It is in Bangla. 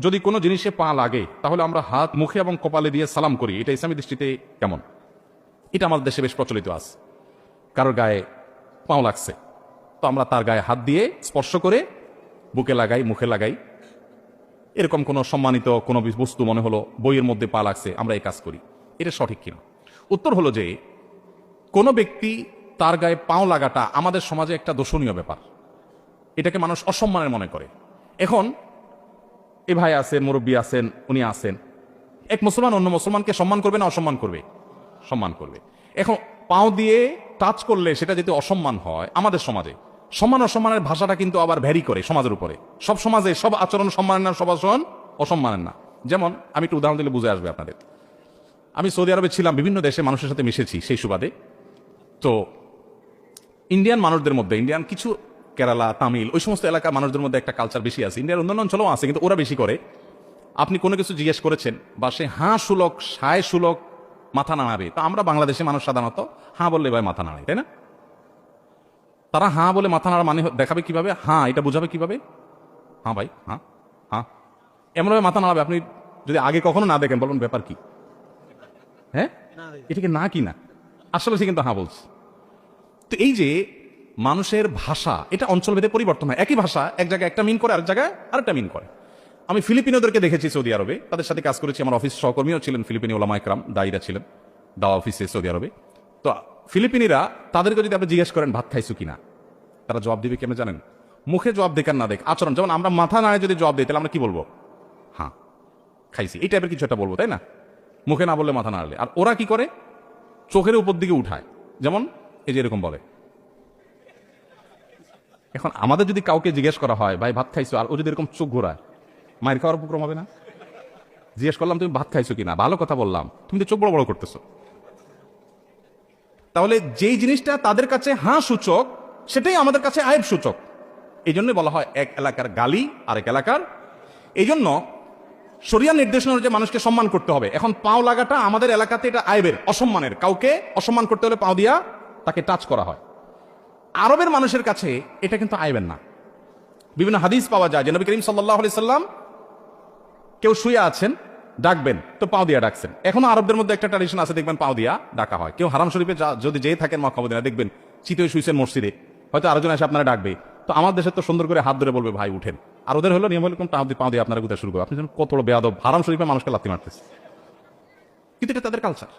যদি কোনো জিনিসে পা লাগে তাহলে আমরা হাত মুখে এবং কপালে দিয়ে সালাম করি, এটা ইসলামী দৃষ্টিতে কেমন? এটা আমাদের দেশে বেশ প্রচলিত আছে। কারোর গায়ে পাও লাগছে তো আমরা তার গায়ে হাত দিয়ে স্পর্শ করে বুকে লাগাই, মুখে লাগাই। এরকম কোনো সম্মানিত কোনো বস্তু মনে হলো বইয়ের মধ্যে পা লাগছে, আমরা এই কাজ করি। এটা সঠিক কিনা? উত্তর হলো যে কোনো ব্যক্তি তার গায়ে পাও লাগাটা আমাদের সমাজে একটা দোষণীয় ব্যাপার। এটাকে মানুষ অসম্মানের মনে করে। এখন এ ভাই আছেন, মুরব্বী আছেন, উনি আছেন, এক মুসলমান অন্য মুসলমানকে সম্মান করবে না অসম্মান করবে? সম্মান করবে। এখন পাও দিয়ে টাচ করলে সেটা যদি অসম্মান হয়, আমাদের সমাজে সম্মান অসম্মানের ভাষাটা কিন্তু আবার ভ্যারি করে সমাজের উপরে। সব সমাজে সব আচরণ সম্মানের না, সব আচরণ অসম্মানের না। যেমন আমি একটু উদাহরণ দিলে বুঝে আসবে আপনাদের। আমি সৌদি আরবে ছিলাম, বিভিন্ন দেশে মানুষের সাথে মিশেছি সেই সুবাদে। তো ইন্ডিয়ান মানুষদের মধ্যে, ইন্ডিয়ান কিছু কেরালা, তামিল, ওই সমস্ত এলাকার মানুষদের মধ্যে একটা কালচার বেশি আছে। ইন্ডিয়ার অন্যান্য অঞ্চলেও আছে, কিন্তু ওরা বেশি করে। আপনি কোনো কিছু জিজ্ঞেস করেছেন বা সে হাঁ সুলক, সায় সুলক মাথা নাড়াবে। তো আমরা বাংলাদেশে মানুষ সাধারণত হাঁ বললে ভাই মাথা নাড়াই, তাই না? তারা হাঁ বলে মাথা নাড়া মানে দেখাবে কিভাবে? হাঁ, এটা বুঝাবে কিভাবে? হ্যাঁ ভাই, হ্যাঁ হ্যাঁ, এমনভাবে মাথা নাড়াবে আপনি যদি আগে কখনো না দেখেন, বলুন ব্যাপার কি? হ্যাঁ, এটাকে না কি না, আসলে সে কিন্তু হাঁ বলছে। তো এই যে মানুষের ভাষা, এটা অঞ্চলভেদে পরিবর্তন হয়। একই ভাষা এক জায়গায় একটা মিন করে, আরেক জায়গায় আরেকটা মিন করে। আমি ফিলিপিনোদেরকে দেখেছি সৌদি আরবে, তাদের সাথে কাজ করেছি। আমার অফিস সহকর্মীও ছিলেন ফিলিপিনি ওলামা ইকরাম, দায়ীরা ছিলেন দাওয়া অফিসে সৌদি আরবে। তো ফিলিপিনিরা, তাদেরকে যদি আপনি জিজ্ঞেস করেন ভাত খাইছো কিনা, তারা জবাব দিবে কেমন জানেন? মুখে জবাব দেখার না দেখ আচরণ। যেমন আমরা মাথা নাড়ে যদি জবাব দিই, তাহলে আমরা কি বলবো? হ্যাঁ খাইছি, এই টাইপের কিছু একটা বলবো, তাই না? মুখে না বললে মাথা নাড়লে। আর ওরা কি করে? চোখের উপর দিকে উঠায়, যেমন এই যে এরকম বলে। এখন আমাদের যদি কাউকে জিজ্ঞেস করা হয় ভাই ভাত খাইছো, আর ও যদি এরকম চোখ ঘোরায়, মায়ের খাওয়ার উপক্রম হবে না? জিজ্ঞেস করলাম তুমি ভাত খাইছো কিনা, ভালো কথা বললাম, তুমি তো চোখ বড় বড় করতেছো। তাহলে যেই জিনিসটা তাদের কাছে হাঁ সূচক, সেটাই আমাদের কাছে আয়েব সূচক। এই জন্য বলা হয় এক এলাকার গালি আরেক এলাকার। এই জন্য শরিয়া নির্দেশনা অনুযায়ী মানুষকে সম্মান করতে হবে। এখন পাও লাগাটা আমাদের এলাকাতে এটা আয়েবের, অসম্মানের। কাউকে অসম্মান করতে হলে পাও দিয়া তাকে টাচ করা হয়। আরবের মানুষের কাছে এটা কিন্তু আইবেন না। বিভিন্ন হাদিস পাওয়া যায় যে নবী করিম সাল্লাল্লাহু আলাইহি সাল্লাম কেউ শুয়ে আছেন, ডাকবেন তো পাও দিয়া ডাকছেন। এখনো আরবদের মধ্যে একটা ট্র্যাডিশন আছে, দেখবেন পাও দিয়া ডাকা হয়। কেউ হারাম শরীফে যদি যেয়ে থাকেন মক্কা মদিনা, দেখবেন চিতে শুয়েছেন মসজিদে, হয়তো আরেকজন এসে আপনারা ডাকবে। তো আমার দেশে তো সুন্দর করে হাত ধরে বলবে ভাই উঠেন। আর ওদের হলো নিয়ম হলো পাও দিয়ে আপনারা কোথায় শুরু করবে। আপনি যেন কত বড় বেয়াদব, হারাম শরীফে মানুষকে লাথি মারতেছে। কিন্তু এটা তাদের কালচার।